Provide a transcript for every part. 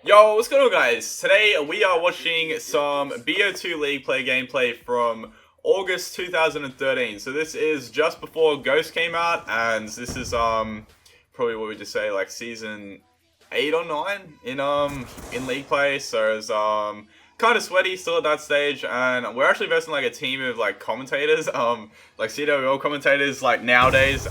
Yo, what's going on, guys? Today we are watching some BO2 League Play gameplay from August 2013. So this is just before Ghost came out, and this is probably what we just say like season 8 or 9 in League Play. So it's kind of sweaty still at that stage, and we're actually versing like a team of like commentators, like CWL commentators. Like nowadays,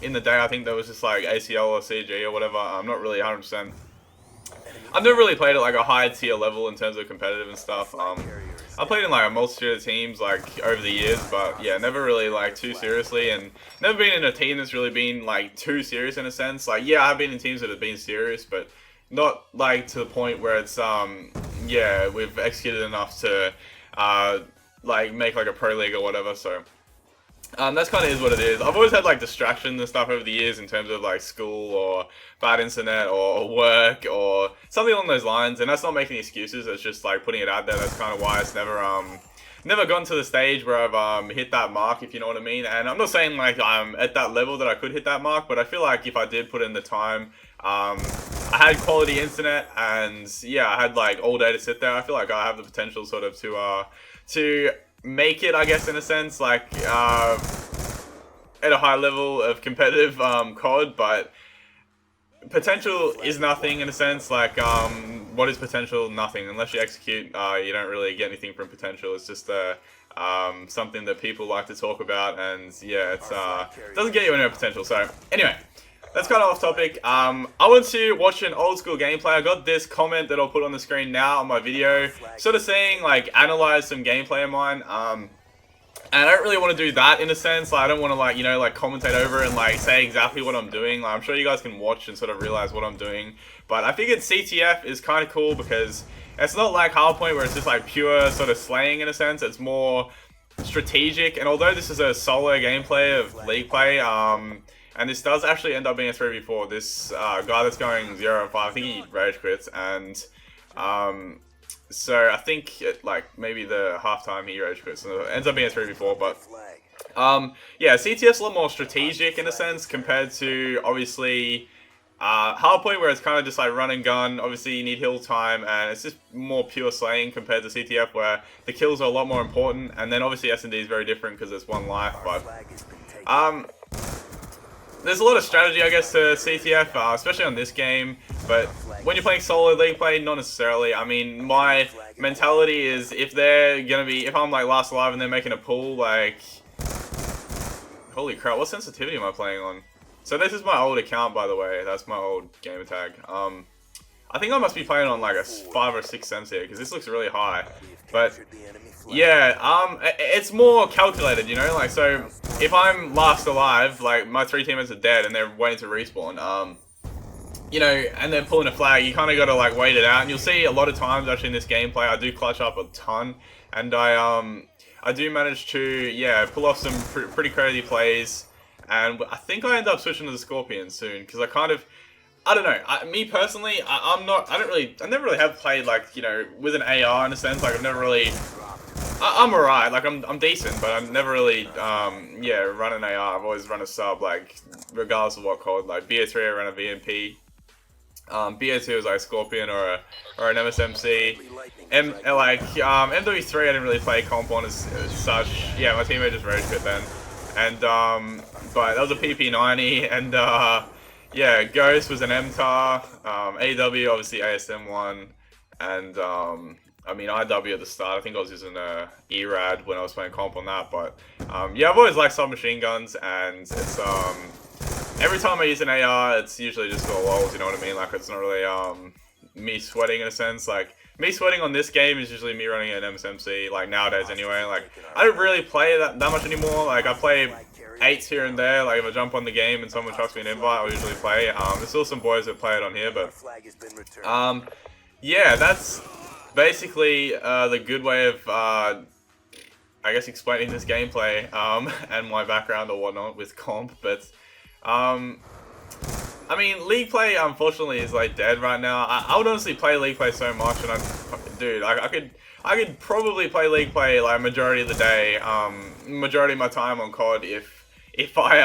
in the day I think there was just like ACL or CG or whatever. I'm not really 100%. I've never really played at like a high tier level in terms of competitive and stuff. I played in like a multitude of teams like over the years, but yeah, never really like too seriously, and never been in a team that's really been like too serious in a sense. Like yeah, I've been in teams that have been serious, but not like to the point where it's yeah, we've executed enough to like make like a pro league or whatever. So that's kind of is what it is. I've always had like distractions and stuff over the years in terms of like school or bad internet or work or something along those lines, and that's not making excuses. It's just like putting it out there. That's kind of why it's never gotten to the stage where I've hit that mark, if you know what I mean. And I'm not saying like I'm at that level that I could hit that mark, but I feel like if I did put in the time, I had quality internet, and yeah, I had like all day to sit there. I feel like I have the potential sort of to make it, I guess, in a sense, like at a high level of competitive COD, but potential is nothing in a sense. Like what is potential? Nothing. Unless you execute, you don't really get anything from potential. It's just something that people like to talk about, and yeah, it's doesn't get you anywhere potential. So anyway, that's kind of off topic. I want to watch an old school gameplay. I got this comment that I'll put on the screen now on my video, sort of saying like analyze some gameplay of mine. And I don't really want to do that in a sense. Like, I don't want to like, you know, like commentate over and like say exactly what I'm doing. Like, I'm sure you guys can watch and sort of realize what I'm doing. But I figured CTF is kind of cool because it's not like Hardpoint where it's just like pure sort of slaying in a sense. It's more strategic. And although this is a solo gameplay of League Play, and this does actually end up being a 3v4. This guy that's going 0 and 5, I think he rage quits, and so I think like maybe the halftime he rage quits, so it ends up being a 3v4. But yeah, CTF's a lot more strategic in a sense compared to obviously Hardpoint, where it's kind of just like run and gun. Obviously you need heal time, and it's just more pure slaying compared to CTF, where the kills are a lot more important. And then obviously S&D is very different because it's one life, but there's a lot of strategy, I guess, to CTF, especially on this game, but when you're playing solo League Play, not necessarily. I mean, my mentality is if I'm like last alive and they're making a pull, like, holy crap, what sensitivity am I playing on? So this is my old account, by the way. That's my old gamer tag. I think I must be playing on like a 5 or 6 sense here, because this looks really high. But yeah, it's more calculated, you know, like, so if I'm last alive, like my 3 teammates are dead and they're waiting to respawn, you know, and they're pulling a flag, you kind of got to like wait it out. And you'll see a lot of times actually in this gameplay, I do clutch up a ton, and I do manage to, yeah, pull off some pretty crazy plays. And I think I end up switching to the Scorpion soon, because I don't know. Me personally, I never really have played like, you know, with an AR in a sense. Like I've never really, I'm alright. Like I'm decent, but I've never really, yeah, run an AR. I've always run a sub, like regardless of what code. Like BO3, I ran a VMP. BO2 was like a Scorpion or an MSMC. MW3, I didn't really play comp on as such. Yeah, my teammate just rage quit then, and but that was a PP90, and yeah, Ghost was an MTAR, AW obviously ASM1, and I mean IW at the start. I think I was using a ERAD when I was playing comp on that, but yeah, I've always liked submachine guns, and it's every time I use an AR, it's usually just for lols, you know what I mean? Like it's not really me sweating in a sense. Like me sweating on this game is usually me running an MSMC, like nowadays anyway. Like I don't really play that much anymore. Like I play 8s here and there. Like if I jump on the game and someone chucks me an invite, I'll usually play. There's still some boys that play it on here, but yeah, that's basically the good way of I guess explaining this gameplay and my background or whatnot with comp. But I mean, League Play unfortunately is like dead right now. I would honestly play League Play so much, and dude, I could probably play League Play like majority of the day, majority of my time on COD if I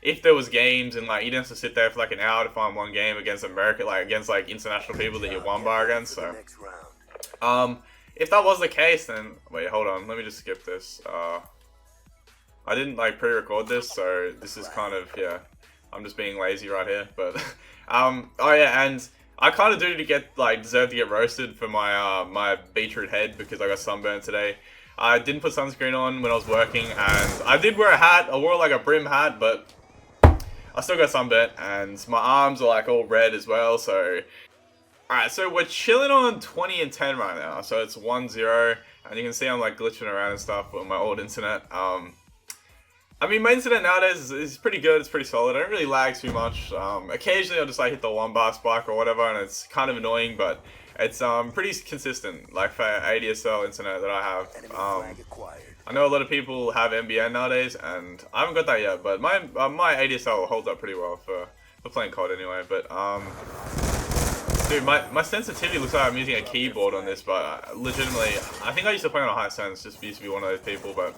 if there was games and like you didn't have to sit there for like an hour to find one game against America, like against like international people that you won by against. So, if that was the case, then wait, hold on, let me just skip this. I didn't like pre-record this, so this is kind of, yeah, I'm just being lazy right here. But oh yeah, and I kind of deserve to get roasted for my my beetroot head because I got sunburned today. I didn't put sunscreen on when I was working, and I did wear a hat. I wore like a brim hat, but I still got sunburnt, and my arms are like all red as well. So, alright, so we're chilling on 20 and 10 right now. So it's 1-0, and you can see I'm like glitching around and stuff with my old internet. I mean, my internet nowadays is pretty good. It's pretty solid. I don't really lag too much. Occasionally I'll just like hit the 1 bar spike or whatever, and it's kind of annoying, but it's pretty consistent, like for ADSL internet that I have. I know a lot of people have NBN nowadays, and I haven't got that yet, but my my ADSL holds up pretty well for playing COD anyway. But dude, my sensitivity looks like I'm using a keyboard on this, but legitimately, I think I used to play on a high sense, just used to be one of those people, but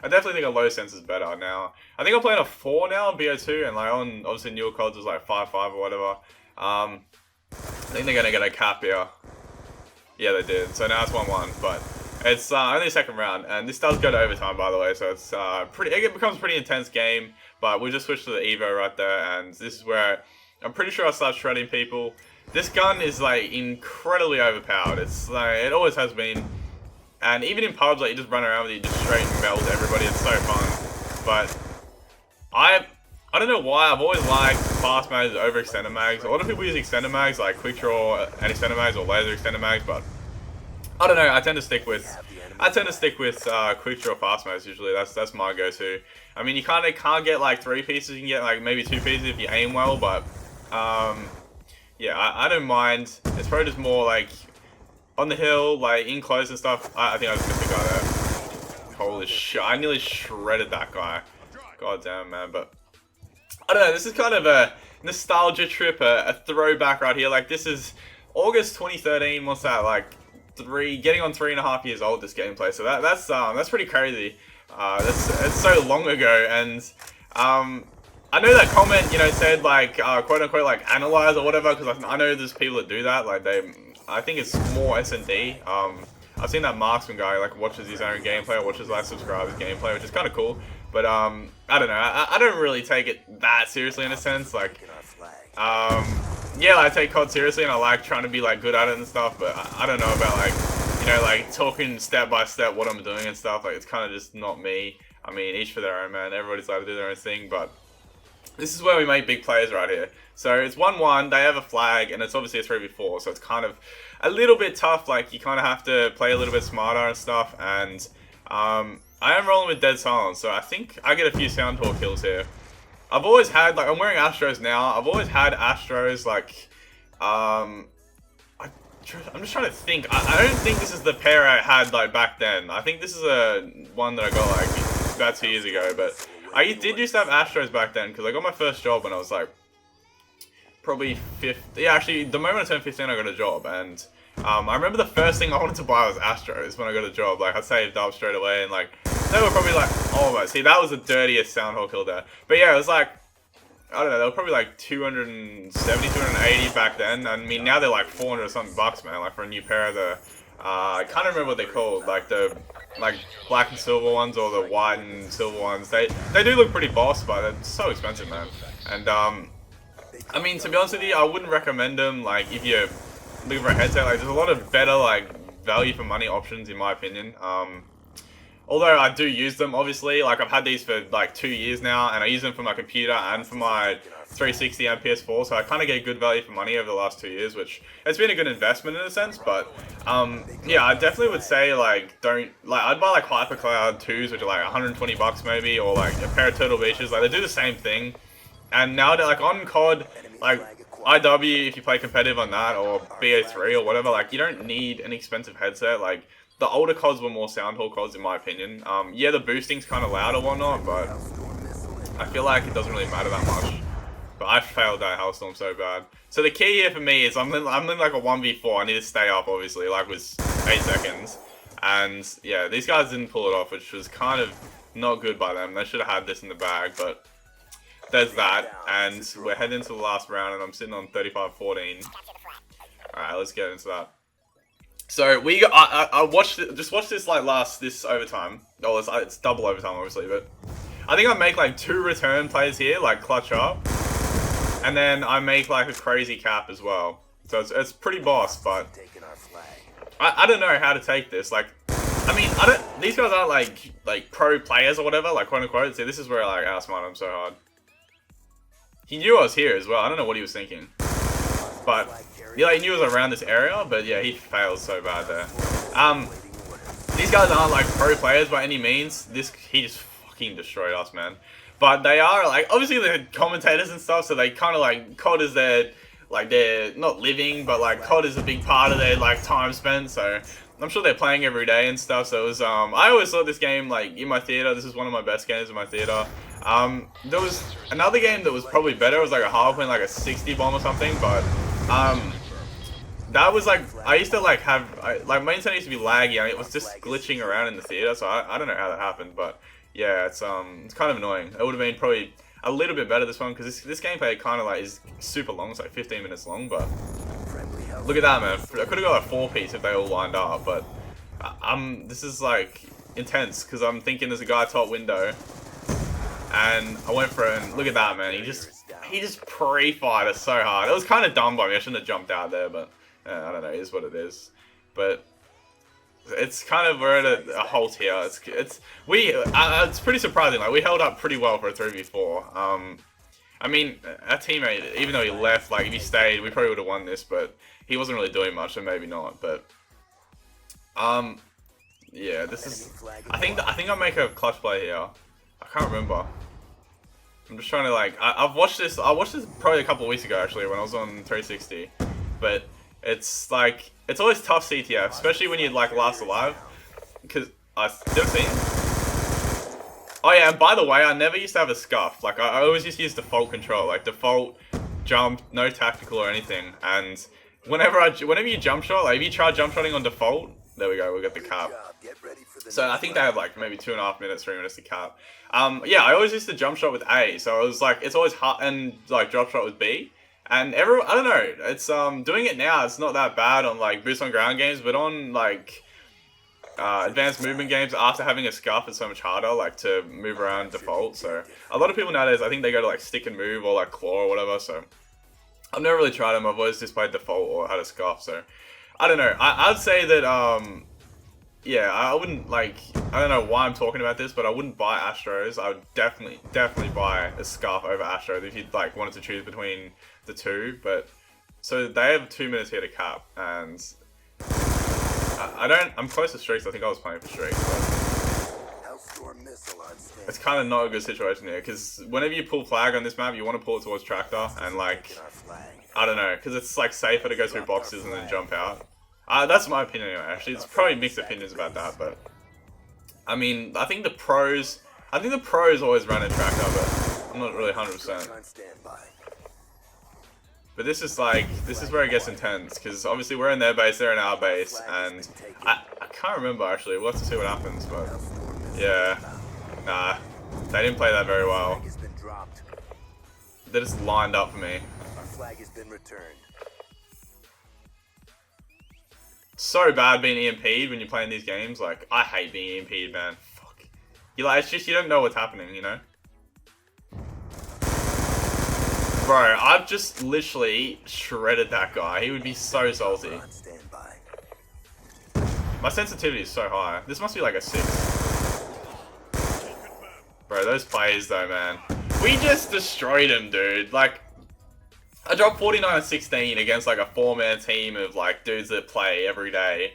I definitely think a low sense is better now. I think I'm playing a 4 now on BO2, and like on obviously newer CODs was like 5.5 or whatever. I think they're gonna get a cap here. Yeah, they did. So now it's 1-1, but it's only the second round, and this does go to overtime, by the way. So it's it becomes a pretty intense game. But we just switched to the Evo right there, and this is where I'm pretty sure I start shredding people. This gun is like incredibly overpowered. It's like it always has been. And even in pubs, like you just run around with it, you just straight melt everybody. It's so fun. But I don't know why I've always liked fast mags over extended mags. A lot of people use extended mags like quick draw and extended mags or laser extended mags, but I don't know. I tend to stick with quick draw fast mags usually. That's my go-to. I mean, you can't get like 3 pieces. You can get like maybe 2 pieces if you aim well, but yeah, I don't mind. It's probably just more like on the hill, like in close and stuff. I think I just missed the guy there. Holy shit! I nearly shredded that guy. God damn, man. But I don't know. This is kind of a nostalgia trip, a throwback right here. Like this is August 2013. What's that? Like getting on 3.5 years old. This gameplay. So that's pretty crazy. It's so long ago, and I know that comment, you know, said like quote unquote like analyze or whatever, because I know there's people that do that. Like I think it's more S&D. I've seen that Marksman guy like watches his own gameplay or watches like subscribers gameplay, which is kind of cool. But I don't know. I don't really take it that seriously in a sense. Like yeah, I take COD seriously and I like trying to be like good at it and stuff. But I don't know about like, you know, like talking step by step what I'm doing and stuff. Like it's kind of just not me. I mean, each for their own, man. Everybody's allowed to do their own thing, but this is where we make big plays right here. So it's 1-1, they have a flag, and it's obviously a 3v4, so it's kind of a little bit tough. Like, you kind of have to play a little bit smarter and stuff, and I am rolling with Dead Silence, so I think I get a few Soundhawk kills here. I've always had, like, I'm wearing Astros now. I've always had Astros, like, I'm just trying to think. I don't think this is the pair I had, like, back then. I think this is one that I got, like, about 2 years ago, but I did used to have Astros back then, because I got my first job when I was, like, probably 15. Yeah, actually, the moment I turned 15, I got a job, and I remember the first thing I wanted to buy was Astros when I got a job. Like, I saved up straight away, and, like, they were probably, like, oh my, see, that was the dirtiest Soundhawk kill there. But, yeah, it was, like, I don't know, they were probably, like, 270, 280 back then. I mean, now they're, like, 400 or something bucks, man, like, for a new pair of the, I can't remember what they're called, like, the, like, black and silver ones, or the white and silver ones. They do look pretty boss, but they're so expensive, man. And, I mean, to be honest with you, I wouldn't recommend them, like, if you're looking for a headset. Like, there's a lot of better, like, value for money options, in my opinion. Although I do use them, obviously. Like, I've had these for, like, 2 years now, and I use them for my computer and for my 360 and PS4, so I kind of get good value for money over the last 2 years, which has been a good investment in a sense. But, yeah, I definitely would say, like, I'd buy, like, Hypercloud 2s, which are, like, 120 bucks maybe, or, like, a pair of Turtle Beaches. Like, they do the same thing. And nowadays, like, on COD, like, IW, if you play competitive on that, or BO3 or whatever, like, you don't need an expensive headset. Like, the older CODs were more Soundhawk CODs, in my opinion. Yeah, the boosting's kind of loud or whatnot, but I feel like it doesn't really matter that much. But I failed that Hellstorm so bad. So the key here for me is I'm in like a 1v4. I need to stay up, obviously, like, with 8 seconds. And, yeah, these guys didn't pull it off, which was kind of not good by them. They should have had this in the bag, but there's that, and we're heading into the last round, and I'm sitting on 35-14. Alright, let's get into that. So we got, I watched this like this overtime. Oh, it's double overtime obviously, but I think I make like 2 return plays here, like clutch up, and then I make like a crazy cap as well. So it's pretty boss, but I don't know how to take this. Like, I mean, these guys aren't like pro players or whatever, like quote unquote. See, this is where I outsmart him so hard. He knew I was here as well. I don't know what he was thinking, but yeah, he knew it was around this area. But yeah, he failed so bad there. These guys aren't like pro players by any means. He just fucking destroyed us, man. But they are like, obviously they're commentators and stuff, so they kind of like COD is their, like, they're not living, but like COD is a big part of their like time spent. So I'm sure they're playing every day and stuff. So it was I always thought this game, like, in my theater, this is one of my best games in my theater. There was another game that was probably better. It was like a Harpoon, like a 60 bomb or something, but that was like, I used to like have, like my internet used to be laggy. I mean, it was just glitching around in the theater, so I don't know how that happened, but yeah, it's kind of annoying. It would have been probably a little bit better this one, because this gameplay kind of like is super long. It's like 15 minutes long, but look at that, man. I could have got a 4-piece if they all lined up, but this is like intense, because I'm thinking there's a guy top window, and I went for it, and look at that, man. He just pre-fired us so hard. It was kind of dumb by me. I shouldn't have jumped out there, but I don't know. It is what it is. But it's kind of, we're at a halt here. It's pretty surprising. Like, we held up pretty well for a 3v4. I mean, our teammate, even though he left, like if he stayed, we probably would have won this. But he wasn't really doing much, so maybe not. But yeah, this is. I think I make a clutch play here. I can't remember. I'm just trying to like. I watched this probably a couple of weeks ago actually when I was on 360, but it's like, it's always tough CTF, especially when you like last alive, because I've seen. Oh yeah, and by the way, I never used to have a scuff. Like I always used to use default control, like default jump, no tactical or anything. And whenever you jump shot, like if you try jump shotting on default, there we go, we got the cap. So I think they have like maybe 2.5 minutes, 3 minutes to cap. Yeah, I always used to jump shot with A, so it was like, it's always hard, and like drop shot with B. And I don't know, it's doing it now, it's not that bad on like boost on ground games, but on like advanced movement games, after having a scuff, it's so much harder like to move around default. So a lot of people nowadays, I think they go to like stick and move or like claw or whatever. So I've never really tried them. I've always just played default or had a scuff. So I don't know. I'd say that yeah, I wouldn't like, I don't know why I'm talking about this, but I wouldn't buy Astros. I would definitely buy a scarf over Astros if you like wanted to choose between the two. But so they have 2 minutes here to cap, and I'm close to streaks. I think I was playing for streaks, but it's kind of not a good situation here, because whenever you pull flag on this map, you want to pull it towards tractor, and like, I don't know, because it's like safer to go through boxes and then jump out. That's my opinion anyway, actually. It's probably mixed opinions about that, but I mean, I think the pros always run in tractor, but I'm not really 100%. But this is where it gets intense, because obviously we're in their base, they're in our base, and I can't remember actually. We'll have to see what happens, but yeah, nah, they didn't play that very well. They just lined up for me. So bad being EMP'd when you're playing these games. Like, I hate being EMP'd, man. Fuck. You like, it's just, you don't know what's happening, you know? Bro, I've just literally shredded that guy. He would be so salty. My sensitivity is so high. This must be like a 6. Bro, those plays though, man. We just destroyed him, dude. Like, I dropped 49-16 against like a 4-man team of like dudes that play every day.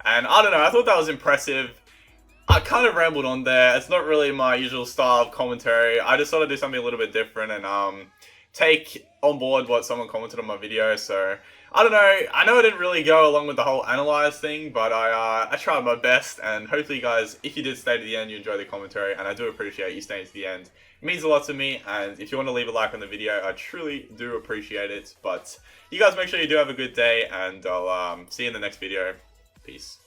And I don't know, I thought that was impressive. I kind of rambled on there. It's not really my usual style of commentary. I just thought I'd do something a little bit different and take on board what someone commented on my video. So I don't know. I know I didn't really go along with the whole analyze thing, but I tried my best, and hopefully you guys, if you did stay to the end, you enjoyed the commentary, and I do appreciate you staying to the end. It means a lot to me, and if you want to leave a like on the video, I truly do appreciate it. But you guys make sure you do have a good day, and I'll see you in the next video. Peace.